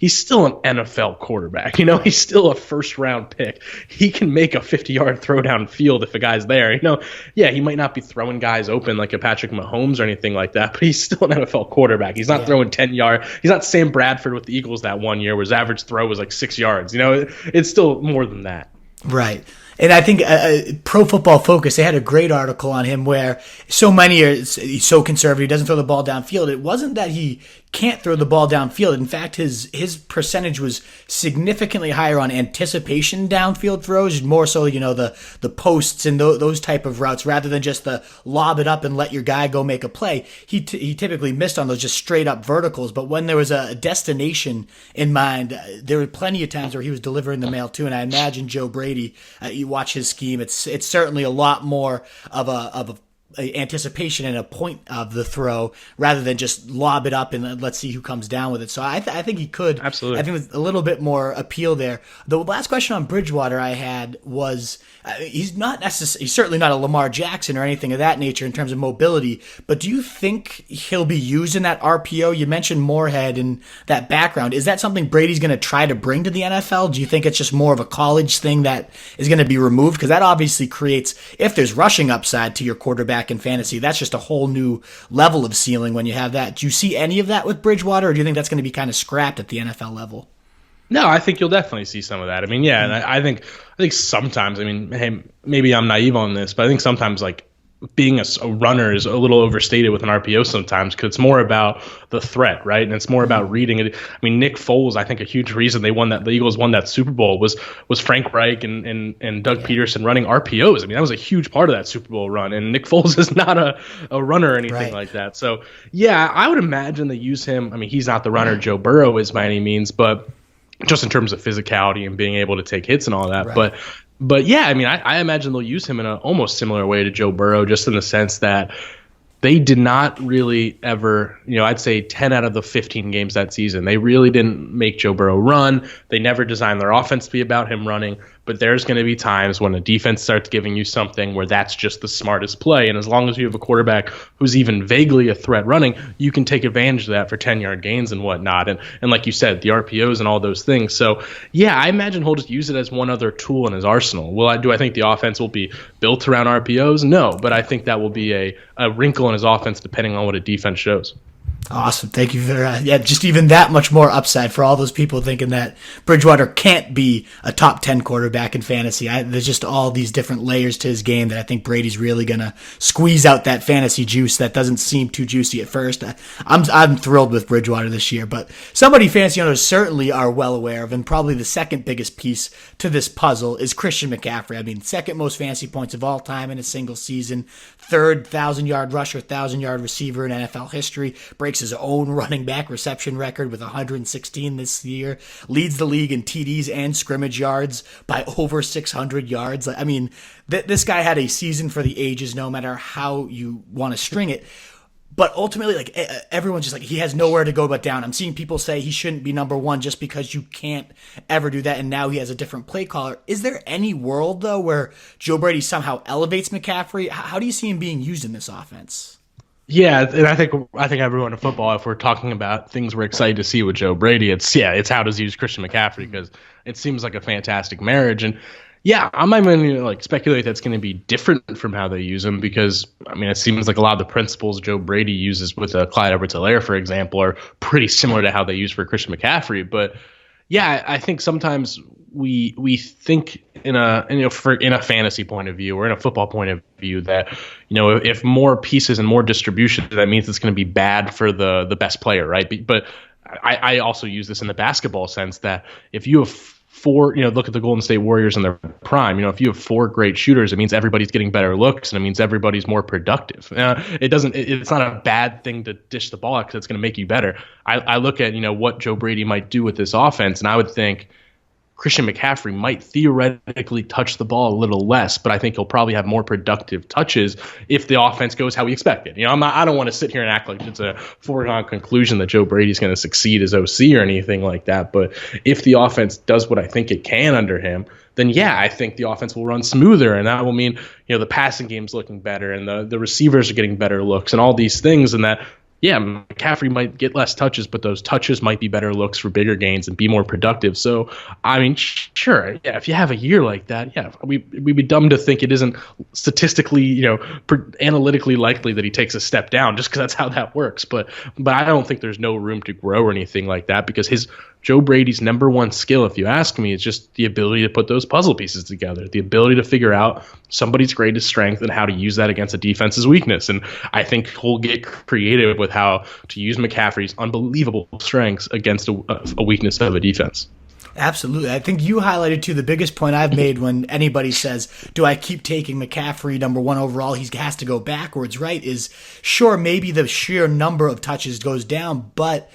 he's still an NFL quarterback. You know, he's still a first-round pick. He can make a 50-yard throw downfield if a guy's there. You know, yeah, he might not be throwing guys open like a Patrick Mahomes or anything like that, but he's still an NFL quarterback. He's not throwing 10-yard. He's not Sam Bradford with the Eagles that one year where his average throw was like 6 yards. You know, it's still more than that. Right. And I think Pro Football Focus, they had a great article on him where so many are he's so conservative, he doesn't throw the ball downfield. It wasn't that he can't throw the ball downfield. In fact, his percentage was significantly higher on anticipation downfield throws, more so, you know, the posts and those type of routes rather than just the lob it up and let your guy go make a play. He typically missed on those just straight up verticals, but when there was a destination in mind, there were plenty of times where he was delivering the mail too. And I imagine Joe Brady, you watch his scheme, it's certainly a lot more of a anticipation and a point of the throw rather than just lob it up and let's see who comes down with it. So I think he could. Absolutely. I think with a little bit more appeal there. The last question on Bridgewater I had was he's certainly not a Lamar Jackson or anything of that nature in terms of mobility, but do you think he'll be used in that RPO? You mentioned Moorhead and that background. Is that something Brady's going to try to bring to the NFL? Do you think it's just more of a college thing that is going to be removed? Because that obviously creates, if there's rushing upside to your quarterback in fantasy, that's just a whole new level of ceiling when you have that. Do you see any of that with Bridgewater, or do you think that's going to be kind of scrapped at the NFL level? No, I think you'll definitely see some of that. I mean, yeah, and I think sometimes, I mean, hey, maybe I'm naive on this, but I think sometimes like being a runner is a little overstated with an RPO sometimes because it's more about the threat, right? And it's more about reading it. I mean, Nick Foles, I think a huge reason the Eagles won that Super Bowl was Frank Reich and Doug Peterson running RPOs. I mean, that was a huge part of that Super Bowl run. And Nick Foles is not a runner or anything like that. So, yeah, I would imagine they use him. I mean, he's not the runner Joe Burrow is by any means, but just in terms of physicality and being able to take hits and all that. Right. But yeah, I mean, I imagine they'll use him in an almost similar way to Joe Burrow, just in the sense that they did not really ever, I'd say 10 out of the 15 games that season, they really didn't make Joe Burrow run. They never designed their offense to be about him running. But there's going to be times when the defense starts giving you something where that's just the smartest play. And as long as you have a quarterback who's even vaguely a threat running, you can take advantage of that for 10-yard gains and whatnot. And like you said, the RPOs and all those things. So, yeah, I imagine he'll just use it as one other tool in his arsenal. Do I think the offense will be built around RPOs? No, but I think that will be a wrinkle in his offense depending on what a defense shows. Awesome. Thank you for just even that much more upside for all those people thinking that Bridgewater can't be a top 10 quarterback in fantasy. There's just all these different layers to his game that I think Brady's really going to squeeze out that fantasy juice that doesn't seem too juicy at first. I'm thrilled with Bridgewater this year, but somebody fantasy owners certainly are well aware of, and probably the second biggest piece to this puzzle is Christian McCaffrey. I mean, second most fantasy points of all time in a single season, third 1,000-yard rusher, 1,000-yard receiver in NFL history, breaks his own running back reception record with 116 this year, leads the league in TDs and scrimmage yards by over 600 yards. I mean, this guy had a season for the ages, no matter how you want to string it. But ultimately, everyone's just he has nowhere to go but down. I'm seeing people say he shouldn't be number one just because you can't ever do that, and now he has a different play caller. Is there any world, though, where Joe Brady somehow elevates McCaffrey? How do you see him being used in this offense? Yeah, and I think everyone in football, if we're talking about things we're excited to see with Joe Brady, it's how does he use Christian McCaffrey, because it seems like a fantastic marriage. And yeah, I'm not even going to speculate that's going to be different from how they use him, because I mean, it seems like a lot of the principles Joe Brady uses with Clyde Edwards-Helaire, for example, are pretty similar to how they use for Christian McCaffrey. But yeah, I think sometimes we think in a fantasy point of view or in a football point of view that if more pieces and more distribution, that means it's going to be bad for the best player, right? But I also use this in the basketball sense that if you have four, look at the Golden State Warriors in their prime. If you have four great shooters, it means everybody's getting better looks, and it means everybody's more productive. It's not a bad thing to dish the ball out because it's going to make you better. I look at what Joe Brady might do with this offense, and I would think Christian McCaffrey might theoretically touch the ball a little less, but I think he'll probably have more productive touches if the offense goes how we expect it. I don't want to sit here and act like it's a foregone conclusion that Joe Brady's going to succeed as OC or anything like that. But if the offense does what I think it can under him, then yeah, I think the offense will run smoother, and that will mean the passing game's looking better, and the receivers are getting better looks, and all these things, and that yeah, McCaffrey might get less touches, but those touches might be better looks for bigger gains and be more productive. So, I mean, sure, yeah, if you have a year like that, yeah, we'd be dumb to think it isn't statistically, analytically likely that he takes a step down just because that's how that works. But I don't think there's no room to grow or anything like that, because Joe Brady's number one skill, if you ask me, is just the ability to put those puzzle pieces together, the ability to figure out somebody's greatest strength and how to use that against a defense's weakness. And I think he'll get creative with how to use McCaffrey's unbelievable strengths against a weakness of a defense. Absolutely. I think you highlighted, too, the biggest point I've made when anybody says, do I keep taking McCaffrey number one overall? He has to go backwards, right? Is sure, maybe the sheer number of touches goes down, but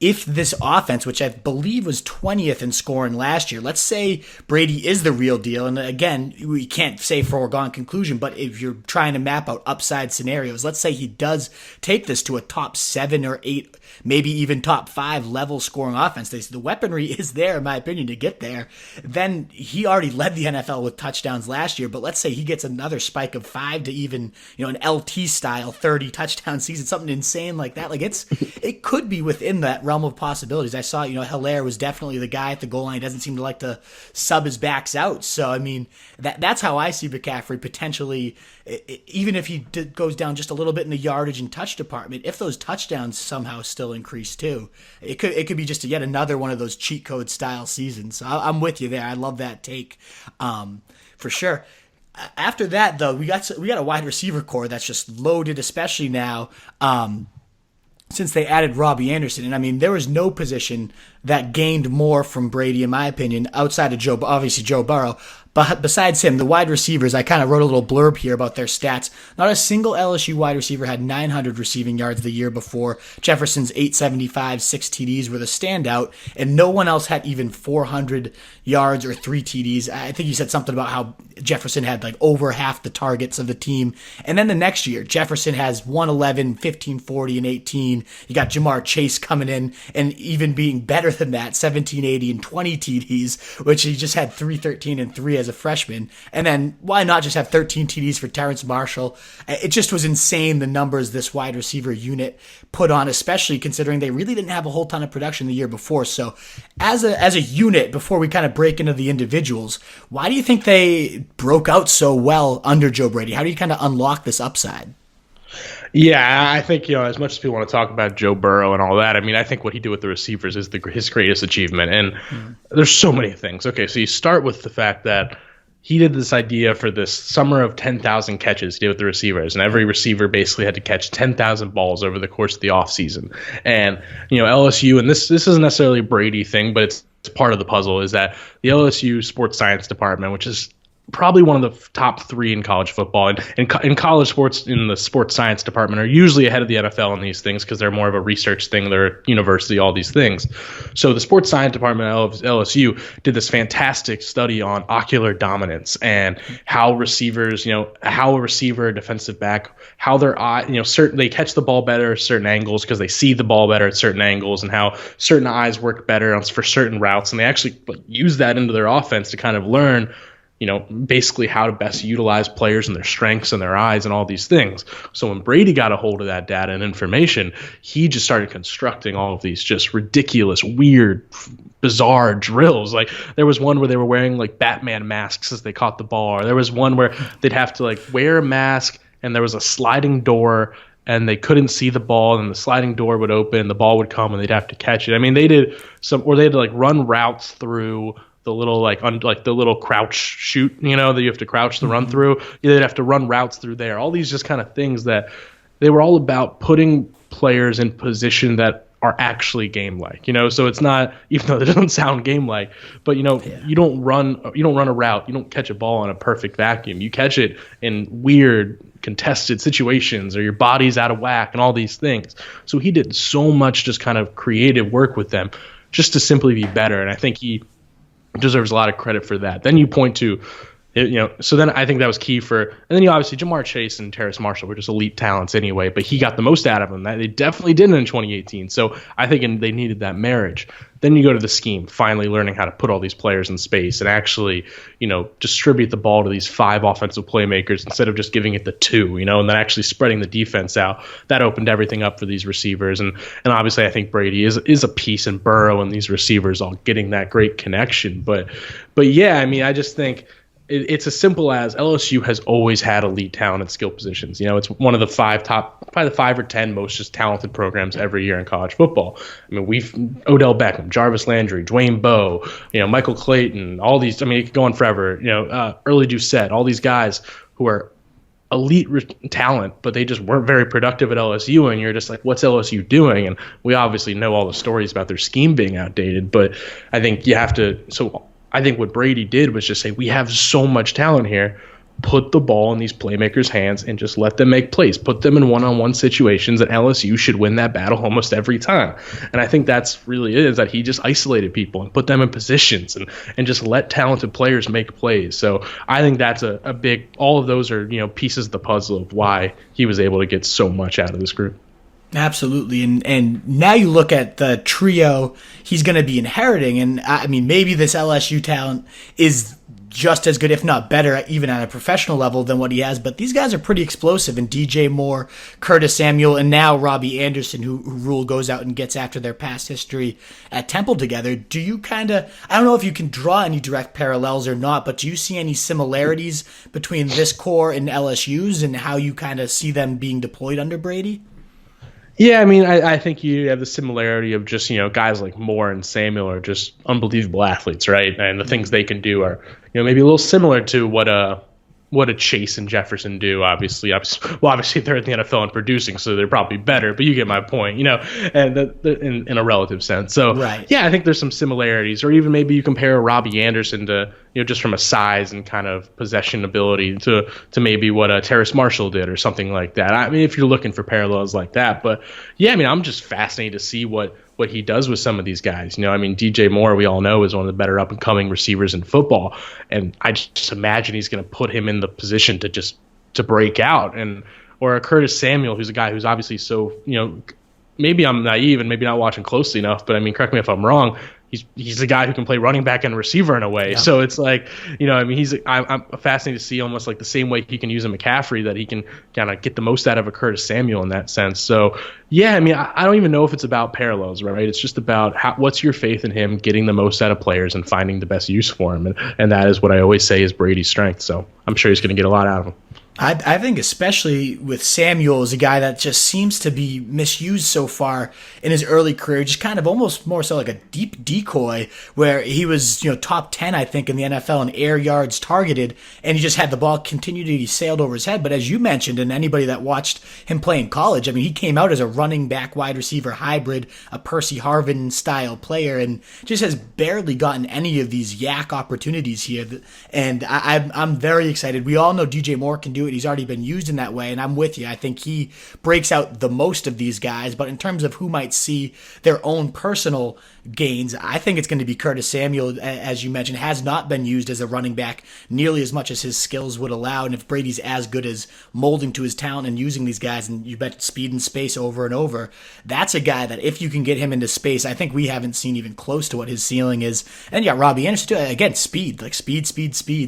if this offense, which I believe was 20th in scoring last year, let's say Brady is the real deal, and again, we can't say foregone conclusion, but if you're trying to map out upside scenarios, let's say he does take this to a top 7 or 8, maybe even top 5 level scoring offense. The weaponry is there, in my opinion, to get there. Then he already led the NFL with touchdowns last year, but let's say he gets another spike of 5 to even, an LT style 30 touchdown season, something insane like that. Like it could be within that realm of possibilities. I saw, Helaire was definitely the guy at the goal line. He doesn't seem to like to sub his backs out. So, I mean, that's how I see McCaffrey potentially, even if he goes down just a little bit in the yardage and touch department, if those touchdowns somehow still increase too, it could be just yet another one of those cheat code style seasons. So I'm with you there. I love that take, for sure. After that, though, we got a wide receiver core that's just loaded, especially now, since they added Robbie Anderson. And I mean, there was no position that gained more from Brady, in my opinion, outside of Joe Burrow. But besides him, the wide receivers, I kind of wrote a little blurb here about their stats. Not a single LSU wide receiver had 900 receiving yards the year before. Jefferson's 875, 6 TDs were the standout, and no one else had even 400 yards or 3 TDs. I think you said something about how Jefferson had like over half the targets of the team. And then the next year, Jefferson has 111, 1540, and 18. You got Jamar Chase coming in and even being better than that, 1780 and 20 TDs, which he just had 313 and 3 as a freshman. And then why not just have 13 TDs for Terrence Marshall? It just was insane, the numbers this wide receiver unit put on, especially considering they really didn't have a whole ton of production the year before. So as a unit, before we kind of break into the individuals, why do you think they broke out so well under Joe Brady? How do you kind of unlock this upside? Yeah, I think, as much as people want to talk about Joe Burrow and all that, I mean, I think what he did with the receivers is his greatest achievement. And there's so many things. Okay, so you start with the fact that he did this idea for this summer of 10,000 catches he did with the receivers, and every receiver basically had to catch 10,000 balls over the course of the offseason. And, LSU, and this isn't necessarily a Brady thing, but it's part of the puzzle, is that the LSU sports science department, which is probably one of the top 3 in college football, and in college sports, in the sports science department, are usually ahead of the NFL in these things because they're more of a research thing. They're a university, all these things. So the sports science department at LSU did this fantastic study on ocular dominance and how receivers, how a receiver, a defensive back, how their eye, they catch the ball better at certain angles because they see the ball better at certain angles, and how certain eyes work better for certain routes, and they actually use that into their offense to kind of learn basically how to best utilize players and their strengths and their eyes and all these things. So when Brady got a hold of that data and information, he just started constructing all of these just ridiculous, weird, bizarre drills. Like there was one where they were wearing like Batman masks as they caught the ball, or there was one where they'd have to wear a mask and there was a sliding door and they couldn't see the ball, and the sliding door would open, the ball would come, and they'd have to catch it. I mean, they had to run routes through the little the little crouch shoot, that you have to crouch to run through. They'd have to run routes through there. All these just kind of things that they were all about putting players in position that are actually game-like. So it's not, even though it doesn't sound game-like, but you don't run a route, you don't catch a ball in a perfect vacuum. You catch it in weird contested situations, or your body's out of whack and all these things. So he did so much just kind of creative work with them just to simply be better, and I think he deserves a lot of credit for that. Then you point to So then I think that was key and then obviously Jamar Chase and Terrace Marshall were just elite talents anyway, but he got the most out of them. That they definitely didn't in 2018. So I think they needed that marriage. Then you go to the scheme, finally learning how to put all these players in space and actually, distribute the ball to these 5 offensive playmakers instead of just giving it to 2, and then actually spreading the defense out. That opened everything up for these receivers. And obviously I think Brady is a piece in Burrow and these receivers all getting that great connection. But yeah, I just think it's as simple as LSU has always had elite talent at skill positions. It's one of the probably the 5 or 10 most just talented programs every year in college football. We've Odell Beckham, Jarvis Landry, Dwayne Bowe, Michael Clayton, all these. It could go on forever. Early Doucette, all these guys who are elite talent, but they just weren't very productive at LSU. And you're just like, what's LSU doing? And we obviously know all the stories about their scheme being outdated, but I think you have to. So I think what Brady did was just say, we have so much talent here. Put the ball in these playmakers' hands and just let them make plays. Put them in one-on-one situations, and LSU should win that battle almost every time. And I think that's really it, is that he just isolated people and put them in positions and just let talented players make plays. So I think that's a big – all of those are, pieces of the puzzle of why he was able to get so much out of this group. Absolutely. And now you look at the trio he's going to be inheriting, and maybe this LSU talent is just as good, if not better, even at a professional level than what he has. But these guys are pretty explosive, and DJ Moore, Curtis Samuel, and now Robbie Anderson, who Rule goes out and gets after their past history at Temple together. Do you I don't know if you can draw any direct parallels or not, but do you see any similarities between this core and LSU's and how you kind of see them being deployed under Brady? Yeah, I think you have the similarity of just, guys like Moore and Samuel are just unbelievable athletes, right? And the things they can do are, maybe a little similar to what a Chase and Jefferson do, obviously. Obviously they're in the NFL and producing, so they're probably better, but you get my point, and in a relative sense. So, right. Yeah, I think there's some similarities, or even maybe you compare Robbie Anderson to, just from a size and kind of possession ability to maybe what Terrace Marshall did or something like that. If you're looking for parallels like that. But, yeah, I'm just fascinated to see what he does with some of these guys. DJ Moore, we all know, is one of the better up-and-coming receivers in football. And I just imagine he's going to put him in the position to break out. Or a Curtis Samuel, who's a guy who's obviously so, maybe I'm naive and maybe not watching closely enough, but correct me if I'm wrong. He's a guy who can play running back and receiver in a way. Yeah. So it's like, I'm fascinated to see almost like the same way he can use a McCaffrey, that he can kind of get the most out of a Curtis Samuel in that sense. So, yeah, I don't even know if it's about parallels, right? It's just about what's your faith in him getting the most out of players and finding the best use for him. And that is what I always say is Brady's strength. So I'm sure he's going to get a lot out of him. I think especially with Samuel, as a guy that just seems to be misused so far in his early career, just kind of almost more so like a deep decoy, where he was top 10, I think, in the NFL in air yards targeted, and he just had the ball continue to be sailed over his head. But as you mentioned, and anybody that watched him play in college, he came out as a running back wide receiver hybrid, a Percy Harvin style player, and just has barely gotten any of these yak opportunities here. And I'm very excited. We all know DJ Moore can do it. He's already been used in that way, and I'm with you. I think he breaks out the most of these guys, but in terms of who might see their own personal gains, I think it's going to be Curtis Samuel, as you mentioned, has not been used as a running back nearly as much as his skills would allow. And if Brady's as good as molding to his talent and using these guys, and you bet speed and space over and over, that's a guy that if you can get him into space, I think we haven't seen even close to what his ceiling is. And yeah, Robbie Anderson, again, speed.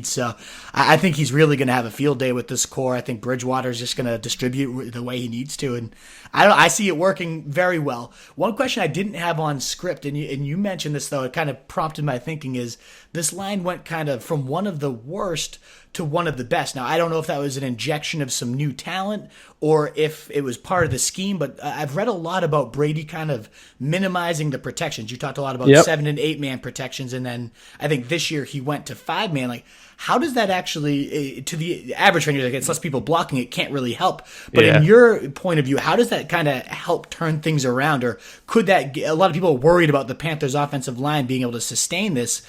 So I think he's really going to have a field day with this core. I think Bridgewater is just going to distribute the way he needs to, and I see it working very well. One question I didn't have on script, and you mentioned this, though, it kind of prompted my thinking, is this line went kind of from one of the worst to one of the best. Now, I don't know if that was an injection of some new talent or if it was part of the scheme, but I've read a lot about Brady kind of minimizing the protections. You talked a lot about 7 and 8 man protections, and then I think this year he went to 5 man. Like, how does that actually, to the average fan, like, it's less people blocking, it can't really help. But in your point of view, how does that kind of help turn things around? Or could that, a lot of people are worried about the Panthers offensive line being able to sustain this.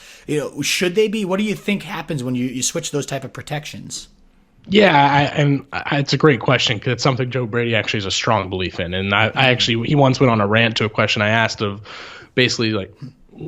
Should they be? What do you think happens when you switch those type of protections? Yeah, it's a great question, because it's something Joe Brady actually has a strong belief in. And he once went on a rant to a question I asked of basically like,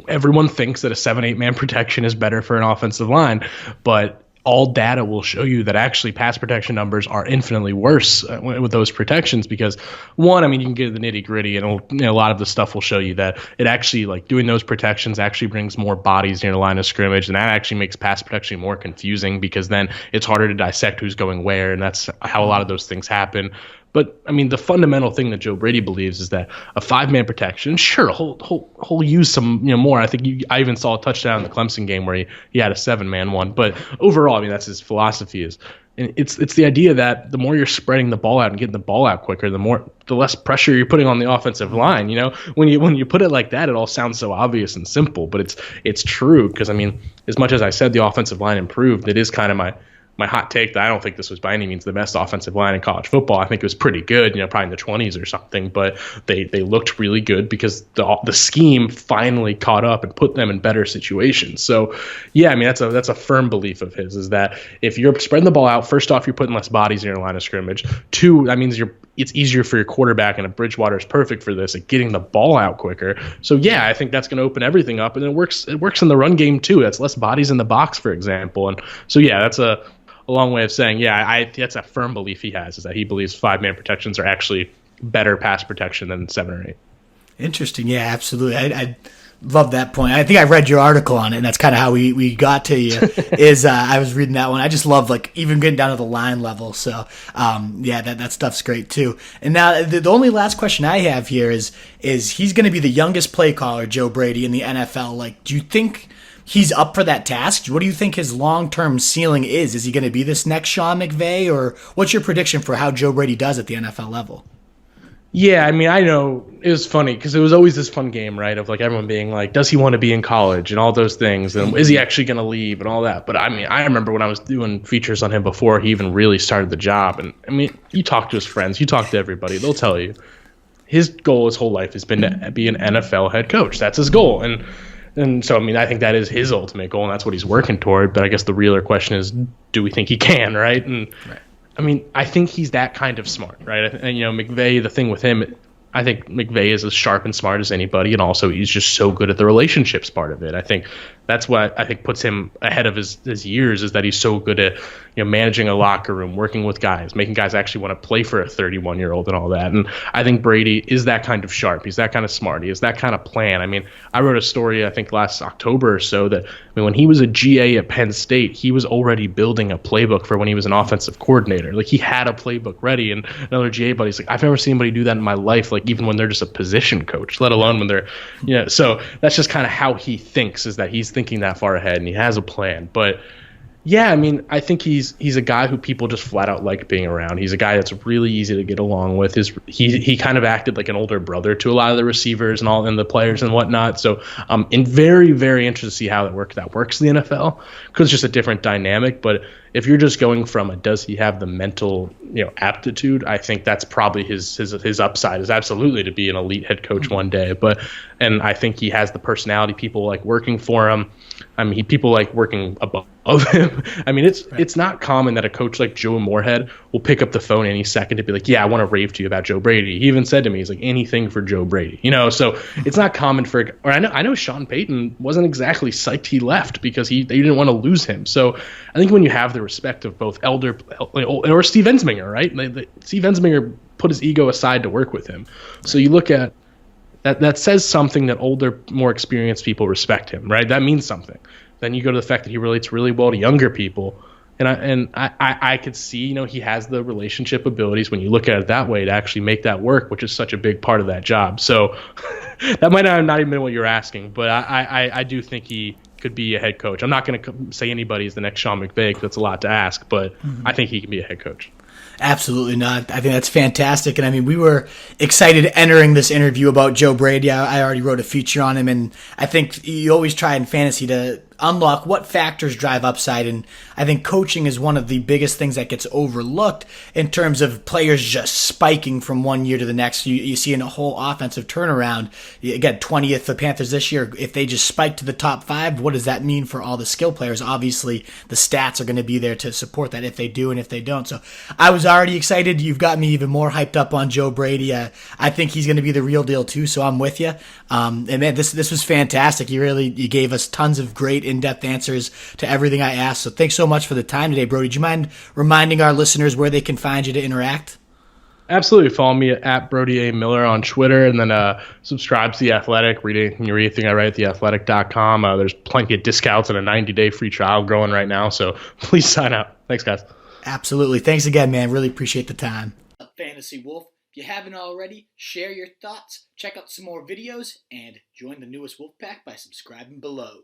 everyone thinks that a 7-8 man protection is better for an offensive line, but all data will show you that actually pass protection numbers are infinitely worse with those protections because one, I mean, you can get to the nitty gritty and a lot of the stuff will show you that it actually like doing those protections actually brings more bodies near the line of scrimmage. And that actually makes pass protection more confusing because then it's harder to dissect who's going where. And that's how a lot of those things happen. But, I mean, the fundamental thing that Joe Brady believes is that a 5-man protection, sure, he'll use some, more. I think I even saw a touchdown in the Clemson game where he had a 7-man one. But overall, I mean, that's his philosophy is. And it's the idea that the more you're spreading the ball out and getting the ball out quicker, the less pressure you're putting on the offensive line. When you put it like that, it all sounds so obvious and simple, but it's true because, I mean, as much as I said the offensive line improved, it is kind of my hot take that I don't think this was by any means the best offensive line in college football. I think it was pretty good, probably in the 20s or something, but they looked really good because the scheme finally caught up and put them in better situations. So, yeah, I mean, that's a firm belief of his is that if you're spreading the ball out, first off, you're putting less bodies in your line of scrimmage. Two, that means it's easier for your quarterback, and Bridgewater is perfect for this, at getting the ball out quicker. So, yeah, I think that's going to open everything up, and it works in the run game too. That's less bodies in the box, for example. And so, yeah, that's a long way of saying, that's a firm belief he has, is that he believes 5-man protections are actually better pass protection than 7 or 8. Interesting. Yeah, absolutely. I love that point. I think I read your article on it, and that's kind of how we got to you. I was reading that one. I just love even getting down to the line level. So that stuff's great too. And now the only last question I have here is he's going to be the youngest play caller, Joe Brady, in the NFL. Like, do you think he's up for that task? What do you think his long-term ceiling is? Is he going to be this next Sean McVay, or what's your prediction for how Joe Brady does at the NFL level? Yeah, I mean, I know it was funny because it was always this fun game, right? Of like everyone being like, does he want to be in college and all those things? And is he actually going to leave and all that? But I mean, I remember when I was doing features on him before he even really started the job. And I mean, you talk to his friends, you talk to everybody, they'll tell you his goal his whole life has been to be an NFL head coach. That's his goal. And so, I mean, I think that is his ultimate goal, and that's what he's working toward. But I guess the realer question is, do we think he can, right? And right. I mean, I think he's that kind of smart, right? And, McVay, the thing with him, I think McVay is as sharp and smart as anybody, and also he's just so good at the relationships part of it. I think that's what I think puts him ahead of his years, is that he's so good at managing a locker room, working with guys, making guys actually want to play for a 31-year-old and all that. And I think Brady is that kind of sharp. He's that kind of smart. He has that kind of plan. I mean, I wrote a story, I think last October or so, that when he was a GA at Penn State, he was already building a playbook for when he was an offensive coordinator. Like, he had a playbook ready. And another GA buddy's like, I've never seen anybody do that in my life, like even when they're just a position coach, let alone when they're, so that's just kind of how he thinks, is that he's thinking that far ahead and he has a plan. But yeah, I mean, I think he's a guy who people just flat out like being around. He's a guy that's really easy to get along with. He kind of acted like an older brother to a lot of the receivers and the players and whatnot. So I'm very, very interested to see how that works in the NFL, because it's just a different dynamic. But if you're just going from does he have the mental aptitude, I think that's probably his upside, is absolutely to be an elite head coach one day. And I think he has the personality. People like working for him. I mean, people like working above him. I mean, it's not common that a coach like Joe Moorhead will pick up the phone any second to be like, yeah, I want to rave to you about Joe Brady. He even said to me, he's like, anything for Joe Brady, so it's not common for, or I know Sean Payton wasn't exactly psyched he left because they didn't want to lose him. So I think when you have the respect of both Elder or Steve Ensminger, right? Steve Ensminger put his ego aside to work with him. So you look at that says something, that older, more experienced people respect him, right? That means something. Then you go to the fact that he relates really well to younger people. And I could see, he has the relationship abilities, when you look at it that way, to actually make that work, which is such a big part of that job. So that might not even been what you're asking, but I do think he could be a head coach. I'm not going to say anybody is the next Sean McVay, because that's a lot to ask, but I think he can be a head coach. Absolutely not. I think that's fantastic. And I mean, we were excited entering this interview about Joe Brady. I already wrote a feature on him, and I think you always try in fantasy to unlock what factors drive upside, and I think coaching is one of the biggest things that gets overlooked in terms of players just spiking from one year to the next. You see in a whole offensive turnaround. Again, 20th the Panthers this year. If they just spike to the top 5, what does that mean for all the skill players? Obviously, the stats are going to be there to support that if they do and if they don't. So I was already excited. You've got me even more hyped up on Joe Brady. I think he's going to be the real deal too, so I'm with you. And man, this was fantastic. You gave us tons of great in-depth answers to everything I asked. So thanks so much for the time today, Brody. Do you mind reminding our listeners where they can find you to interact? Absolutely. Follow me at Brody A. Miller on Twitter, and then subscribe to The Athletic. Read anything I write at theathletic.com. There's plenty of discounts and a 90-day free trial going right now, so please sign up. Thanks, guys. Absolutely. Thanks again, man. Really appreciate the time. Fantasy Wolf. If you haven't already, share your thoughts, check out some more videos, and join the newest Wolf Pack by subscribing below.